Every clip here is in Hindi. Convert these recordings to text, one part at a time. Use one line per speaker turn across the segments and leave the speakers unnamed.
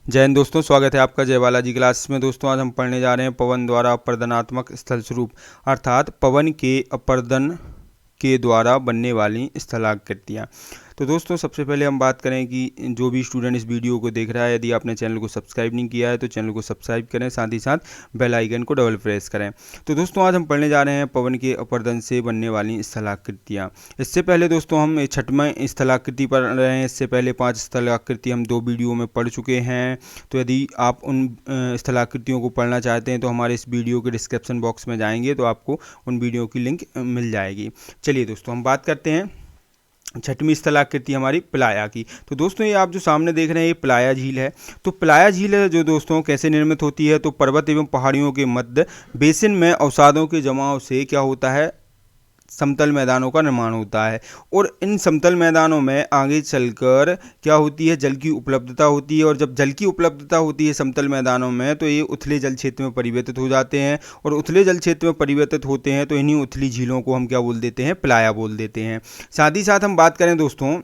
जय हिंद दोस्तों, स्वागत है आपका जय बालाजी क्लास में। दोस्तों आज हम पढ़ने जा रहे हैं पवन द्वारा अपर्दनात्मक स्थल स्वरूप, अर्थात पवन के अपर्दन के द्वारा बनने वाली स्थलाकृतियाँ। तो दोस्तों सबसे पहले हम बात करें कि जो भी स्टूडेंट इस वीडियो को देख रहा है, यदि आपने चैनल को सब्सक्राइब नहीं किया है तो चैनल को सब्सक्राइब करें, साथ ही साथ बेल आइकन को डबल प्रेस करें। तो दोस्तों आज हम पढ़ने जा रहे हैं पवन के अपर्दन से बनने वाली स्थलाकृतियाँ। इससे पहले दोस्तों हम छठवें स्थलाकृति पढ़ रहे हैं। इससे पहले 5 स्थलाकृति हम 2 वीडियो में पढ़ चुके हैं। तो यदि आप उन स्थलाकृतियों को पढ़ना चाहते हैं तो हमारे इस वीडियो के डिस्क्रिप्शन बॉक्स में जाएंगे तो आपको उन वीडियो की लिंक मिल जाएगी। चलिए दोस्तों हम बात करते हैं छठवीं स्थलाकृति हमारी प्लाया की। तो दोस्तों ये आप जो सामने देख रहे हैं ये प्लाया झील है। तो प्लाया झील है जो दोस्तों कैसे निर्मित होती है, तो पर्वत एवं पहाड़ियों के मध्य बेसिन में अवसादों के जमाव से क्या होता है, समतल मैदानों का निर्माण होता है। और इन समतल मैदानों में आगे चलकर क्या होती है, जल की उपलब्धता होती है। और जब जल की उपलब्धता होती है समतल मैदानों में तो ये उथले जल क्षेत्र में परिवर्तित हो जाते हैं। और उथले जल क्षेत्र में परिवर्तित होते हैं तो इन्हीं उथली झीलों को हम क्या बोल देते हैं, प्लाया बोल देते हैं। साथ ही साथ हम बात करें दोस्तों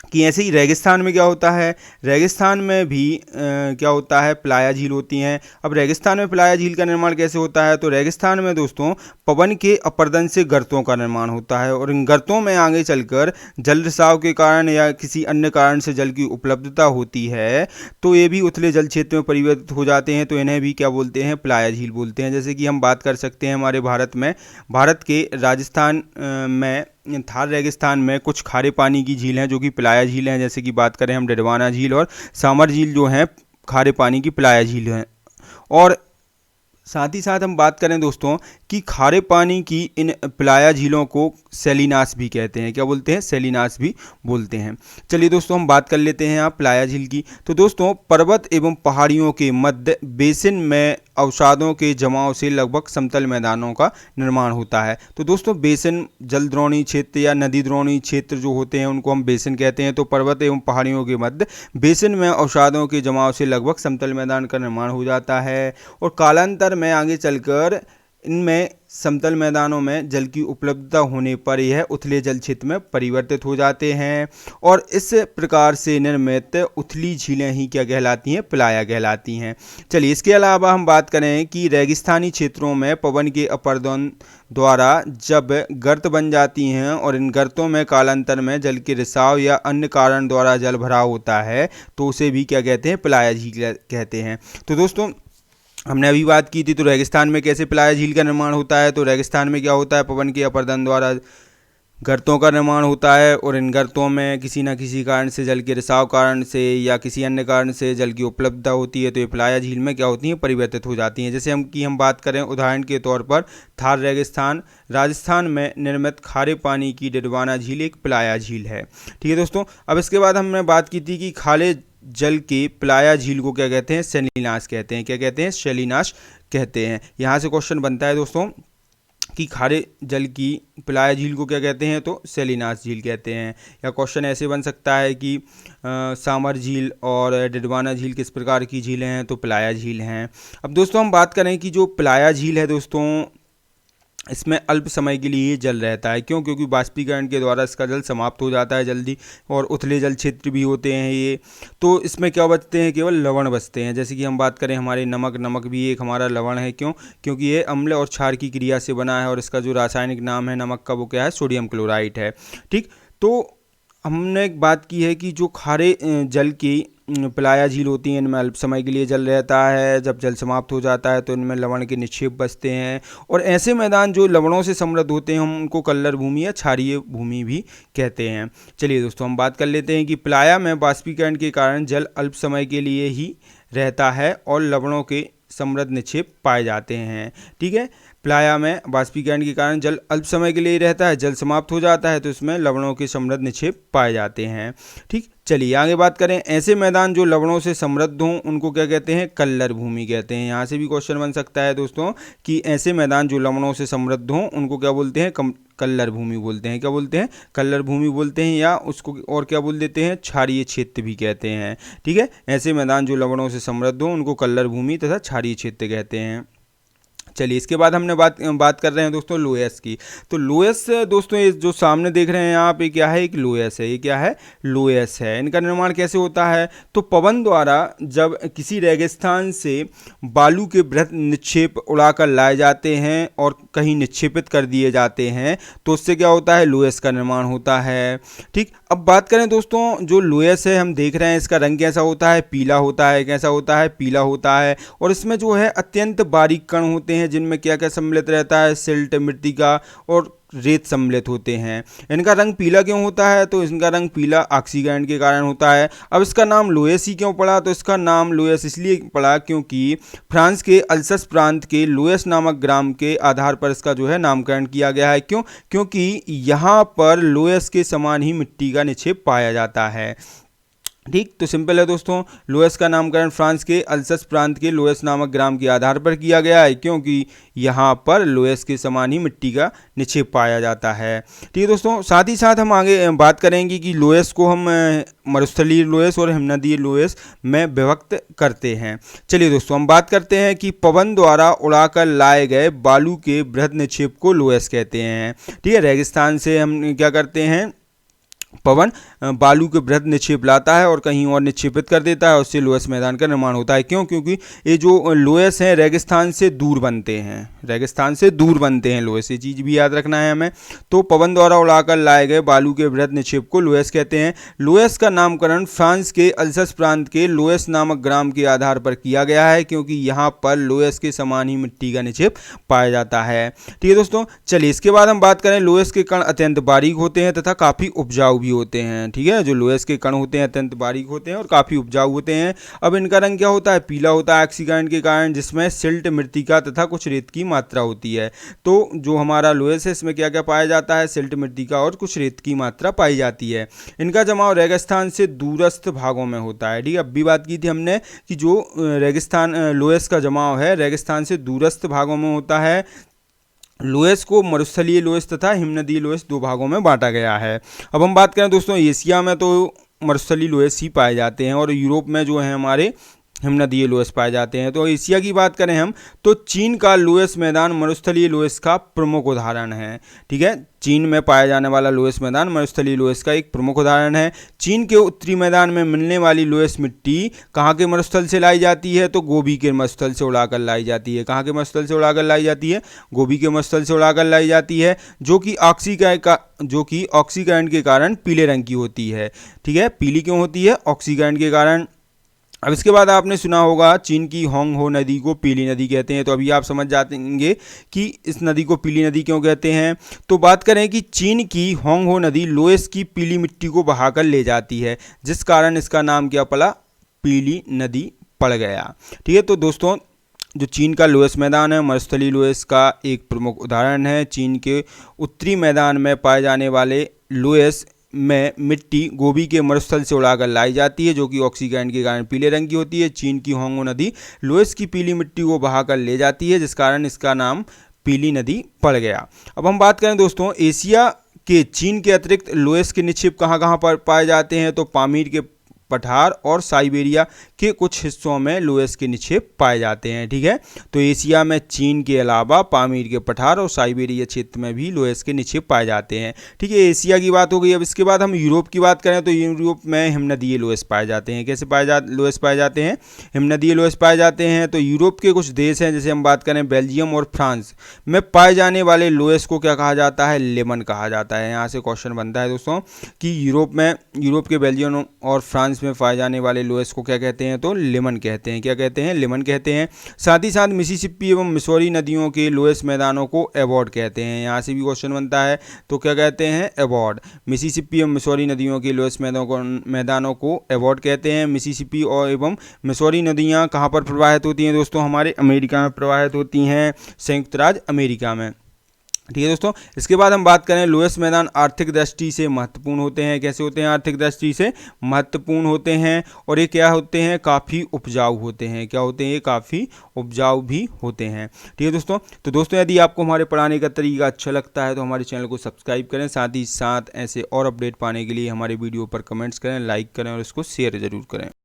कि ऐसे ही रेगिस्तान में क्या होता है, रेगिस्तान में भी क्या होता है, प्लाया झील होती हैं। अब रेगिस्तान में प्लाया झील का निर्माण कैसे होता है, तो रेगिस्तान में दोस्तों पवन के अपर्दन से गर्तों का निर्माण होता है। और इन गर्तों में आगे चलकर जल रिसाव के कारण या किसी अन्य कारण से जल की उपलब्धता होती है तो ये भी उथले जल क्षेत्र में परिवर्तित हो जाते हैं। तो इन्हें भी क्या बोलते हैं, प्लाया झील बोलते हैं। जैसे कि हम बात कर सकते हैं हमारे भारत के राजस्थान में थार रेगिस्तान में कुछ खारे पानी की झील हैं जो कि प्लाया झील हैं। जैसे कि बात करें हम डिडवाना झील और सामर झील जो हैं खारे पानी की प्लाया झील हैं। और साथ ही साथ हम बात करें दोस्तों कि खारे पानी की इन प्लाया झीलों को सेलिनास भी कहते हैं। क्या बोलते हैं, सेलिनास भी बोलते हैं। चलिए दोस्तों हम बात कर लेते हैं आप प्लाया झील की। तो दोस्तों पर्वत एवं पहाड़ियों के मध्य बेसिन में अवसादों के जमाव से लगभग समतल मैदानों का निर्माण होता है। तो दोस्तों बेसिन जलद्रोणी क्षेत्र या नदी द्रोणी क्षेत्र जो होते हैं उनको हम बेसिन कहते हैं। तो पर्वत एवं पहाड़ियों के मध्य बेसिन में अवसादों के जमाव से लगभग समतल मैदान का निर्माण हो जाता है। और कालांतर में आगे चलकर इनमें समतल मैदानों में जल की उपलब्धता होने पर यह उथले जल क्षेत्र में परिवर्तित हो जाते हैं। और इस प्रकार से निर्मित उथली झीलें ही क्या कहलाती हैं, प्लाया कहलाती हैं। चलिए इसके अलावा हम बात करें कि रेगिस्तानी क्षेत्रों में पवन के अपर्दन द्वारा जब गर्त बन जाती हैं और इन गर्तों में कालांतर में जल के रिसाव या अन्य कारण द्वारा जल भराव होता है तो उसे भी क्या कहते हैं, प्लाया झील कहते हैं। तो दोस्तों हमने अभी बात की थी तो रेगिस्तान में कैसे प्लाया झील का निर्माण होता है। तो रेगिस्तान में क्या होता है, पवन के अपर्दन द्वारा गर्तों का निर्माण होता है और इन गर्तों में किसी न किसी कारण से जल के रिसाव कारण से या किसी अन्य कारण से जल की उपलब्धता होती है तो ये प्लाया झील में क्या होती हैं, परिवर्तित हो जाती हैं। जैसे हम बात करें उदाहरण के तौर पर थार रेगिस्तान राजस्थान में निर्मित खारे पानी की डिडवाना झील एक प्लाया झील है। ठीक है दोस्तों, अब इसके बाद हमने बात की थी कि खाले जल की प्लाया झील को क्या कहते हैं, सेलिनास कहते हैं। क्या कहते हैं, सेलिनास कहते हैं। यहाँ से क्वेश्चन बनता है दोस्तों कि खारे जल की प्लाया झील को क्या कहते हैं, तो सेलिनास झील कहते हैं। या क्वेश्चन ऐसे बन सकता है कि सामर झील और डिडवाना झील किस प्रकार की झीलें हैं, तो प्लाया झील हैं। अब दोस्तों हम बात करें कि जो प्लाया झील है दोस्तों इसमें अल्प समय के लिए जल रहता है। क्यों, क्योंकि बाष्पीकरण के द्वारा इसका जल समाप्त हो जाता है जल्दी। और उथले जल क्षेत्र भी होते हैं ये, तो इसमें क्या बचते हैं, केवल लवण बचते हैं। जैसे कि हम बात करें हमारे नमक भी एक हमारा लवण है। क्यों, क्योंकि ये अम्ल और क्षार की क्रिया से बना है और इसका जो रासायनिक नाम है नमक का वो क्या है, सोडियम क्लोराइड है। ठीक, तो हमने एक बात की है कि जो खारे जल की प्लाया झील होती हैं इनमें अल्प समय के लिए जल रहता है। जब जल समाप्त हो जाता है तो इनमें लवण के निक्षेप बचते हैं। और ऐसे मैदान जो लवणों से समृद्ध होते हैं हम उनको कल्लर भूमि या क्षारीय भूमि भी कहते हैं। चलिए दोस्तों हम बात कर लेते हैं कि प्लाया में बाष्पीकरण के कारण जल अल्प समय के लिए ही रहता है और लवणों के समृद्ध निक्षेप पाए जाते हैं। ठीक है, प्लाया में बाष्पीकरण के कारण जल अल्प समय के लिए ही रहता है, जल समाप्त हो जाता है तो इसमें लवणों के समृद्ध निक्षेप पाए जाते हैं। ठीक, चलिए आगे बात करें। ऐसे मैदान जो लवणों से समृद्ध हों उनको क्या कहते हैं, कल्लर भूमि कहते हैं। यहाँ से भी क्वेश्चन बन सकता है दोस्तों कि ऐसे मैदान जो लवणों से समृद्ध हों उनको क्या बोलते हैं, कल्लर भूमि बोलते हैं। क्या बोलते हैं, कल्लर भूमि बोलते हैं। या उसको और क्या बोल देते हैं, क्षारीय क्षेत्र भी कहते हैं। ठीक है, ऐसे मैदान जो लवणों से समृद्ध हों उनको कल्लर भूमि तथा क्षारीय क्षेत्र कहते हैं। चलिए इसके बाद हमने बात कर रहे हैं दोस्तों लोएस की। तो लोएस दोस्तों ये जो सामने देख रहे हैं यहाँ पे क्या है, एक लोएस है। ये क्या है, लोएस है। इनका निर्माण कैसे होता है, तो पवन द्वारा जब किसी रेगिस्तान से बालू के बृहत निक्षेप उड़ाकर लाए जाते हैं और कहीं निक्षेपित कर दिए जाते हैं तो उससे क्या होता है, लोएस का निर्माण होता है। ठीक, अब बात करें दोस्तों जो लोएस है हम देख रहे हैं इसका रंग कैसा होता है, पीला होता है। कैसा होता है, पीला होता है। और इसमें जो है अत्यंत बारीक कण होते हैं जिनमें क्या क्या सम्मिलित रहता है, सिल्ट, मृत्तिका और रेत सम्मिलित होते हैं। इनका रंग पीला क्यों होता है, तो इनका रंग पीला ऑक्सीकरण के कारण होता है। अब इसका नाम लोएस ही क्यों पड़ा, तो इसका नाम लोएस इसलिए पड़ा क्योंकि फ्रांस के अल्सस प्रांत के लोएस नामक ग्राम के आधार पर इसका जो है नामकरण किया गया है। क्यों, क्योंकि यहाँ पर लोएस के समान ही मिट्टी का निक्षेप पाया जाता है। ठीक, तो सिंपल है दोस्तों, लोएस का नामकरण फ्रांस के अल्सस प्रांत के लोएस नामक ग्राम के आधार पर किया गया है क्योंकि यहाँ पर लोएस के समान ही मिट्टी का निक्षेप पाया जाता है। ठीक है दोस्तों, साथ ही साथ हम आगे बात करेंगे कि लोएस को हम मरुस्थलीय लोएस और हिमनदीय लोएस में विभक्त करते हैं। चलिए दोस्तों हम बात करते हैं कि पवन द्वारा उड़ाकर लाए गए बालू के बृहत निक्षेप को लोएस कहते हैं। ठीक है, रेगिस्तान से हम क्या करते हैं, पवन बालू के बृहत निक्षेप लाता है और कहीं और निक्षेपित कर देता है, उससे लोएस मैदान का निर्माण होता है। क्यों, क्योंकि ये जो लोएस हैं रेगिस्तान से दूर बनते हैं, रेगिस्तान से दूर बनते हैं लोएस, ये चीज़ भी याद रखना है हमें। तो पवन द्वारा उड़ाकर लाए गए बालू के बृहत निक्षेप को लोएस कहते हैं। लोएस का नामकरण फ्रांस के अल्सस प्रांत के लोएस नामक ग्राम के आधार पर किया गया है क्योंकि यहाँ पर लोएस के समान ही मिट्टी का निक्षेप पाया जाता है। ठीक है दोस्तों, चलिए इसके बाद हम बात करें, लोएस के कण अत्यंत बारीक होते हैं तथा काफ़ी उपजाऊ भी होते हैं। ठीक है, जो लोएस के कण होते हैं अत्यंत बारीक होते हैं और काफ़ी उपजाऊ होते हैं। अब इनका रंग क्या होता है, पीला होता है ऑक्सीकरण के कारण, जिसमें सिल्ट, मृत्तिका तथा कुछ रेत की मात्रा होती है। तो जो हमारा लोएस है इसमें क्या क्या पाया जाता है, सिल्ट, मृत्तिका और कुछ रेत की मात्रा पाई जाती है। इनका जमाव रेगिस्तान से दूरस्थ भागों में होता है। ठीक है, अब भी बात की थी हमने कि जो रेगिस्तान लोएस का जमाव है रेगिस्तान से दूरस्थ भागों में होता है। लोएस को मरुस्थलीय लोएस तथा हिमनदीय लोएस दो भागों में बांटा गया है। अब हम बात करें दोस्तों, एशिया में तो मरुस्थलीय लोएस ही पाए जाते हैं और यूरोप में जो है हमारे हिमनदीय लोएस पाए जाते हैं। तो एशिया की बात करें हम तो चीन का लोएस मैदान मरुस्थलीय लोएस का प्रमुख उदाहरण है। ठीक है, चीन में पाया जाने वाला लोएस मैदान मरुस्थलीय लोएस का एक प्रमुख उदाहरण है। चीन के उत्तरी मैदान में मिलने वाली लोएस मिट्टी कहाँ के मरुस्थल से लाई जाती है, तो गोबी के मरुस्थल से उड़ाकर लाई जाती है। कहाँ के मरुस्थल से उड़ाकर लाई जाती है, गोबी के मरुस्थल से उड़ाकर लाई जाती है, जो कि ऑक्सीकरण के कारण पीले रंग की होती है। ठीक है, पीली क्यों होती है, ऑक्सीकरण के कारण। अब इसके बाद आपने सुना होगा चीन की होंग हो नदी को पीली नदी कहते हैं। तो अभी आप समझ जाएंगे कि इस नदी को पीली नदी क्यों कहते हैं। तो बात करें कि चीन की होंग हो नदी लोएस की पीली मिट्टी को बहाकर ले जाती है, जिस कारण इसका नाम क्या पड़ा, पीली नदी पड़ गया। ठीक है, तो दोस्तों जो चीन का लोएस मैदान है मरुस्थलीय लोएस का एक प्रमुख उदाहरण है। चीन के उत्तरी मैदान में पाए जाने वाले लोएस में मिट्टी गोबी के मरुस्थल से उड़ाकर लाई जाती है, जो कि ऑक्सीकरण के कारण पीले रंग की होती है। चीन की होंगो नदी लोएस की पीली मिट्टी को बहाकर ले जाती है, जिस कारण इसका नाम पीली नदी पड़ गया। अब हम बात करें दोस्तों, एशिया के चीन के अतिरिक्त लोएस के निक्षेप कहाँ कहाँ पर पाए जाते हैं, तो पामीर के पठार और साइबेरिया के कुछ हिस्सों में लोएस के निक्षेप पाए जाते हैं। ठीक है, तो एशिया में चीन के अलावा पामीर के पठार और साइबेरिया क्षेत्र में भी लोएस के निक्षेप पाए जाते हैं। ठीक है, एशिया की बात हो गई। अब इसके बाद हम यूरोप की बात करें तो यूरोप में हिमनदीय लोएस पाए जाते हैं। कैसे लोएस पाए जाते हैं, हिमनदीय लोएस पाए जाते हैं। तो यूरोप के कुछ देश हैं, जैसे हम बात करें बेल्जियम और फ्रांस में पाए जाने वाले लोएस को क्या कहा जाता है, लेमन कहा जाता है। यहाँ से क्वेश्चन बनता है दोस्तों कि यूरोप के बेल्जियम और फ्रांस में पाए जाने वाले लोएस को क्या कहते हैं, तो लेमन कहते हैं। क्या कहते हैं, लेमन कहते हैं। साथ ही साथ मिसिसिपी एवं मिसौरी नदियों के लोएस मैदानों को एबॉर्ड कहते हैं। यहाँ से भी क्वेश्चन बनता है, तो क्या कहते हैं, एबॉर्ड। मिसिसिपी एवं मिसौरी नदियों के लोएस मैदानों को एबॉर्ड कहते हैं। मिसिसिपी और एवं मिसौरी नदियाँ कहाँ पर प्रवाहित होती हैं दोस्तों, हमारे अमेरिका में प्रवाहित होती हैं, संयुक्त राज्य अमेरिका में। ठीक है दोस्तों, इसके बाद हम बात करें लोएस मैदान आर्थिक दृष्टि से महत्वपूर्ण होते हैं। कैसे होते हैं, आर्थिक दृष्टि से महत्वपूर्ण होते हैं और ये क्या होते हैं, काफ़ी उपजाऊ होते हैं। क्या होते हैं, ये काफ़ी उपजाऊ भी होते हैं। ठीक है दोस्तों, तो दोस्तों यदि आपको हमारे पढ़ाने का तरीका अच्छा लगता है तो हमारे चैनल को सब्सक्राइब करें। साथ ही साथ ऐसे और अपडेट पाने के लिए हमारे वीडियो पर कमेंट्स करें, लाइक करें और इसको शेयर ज़रूर करें।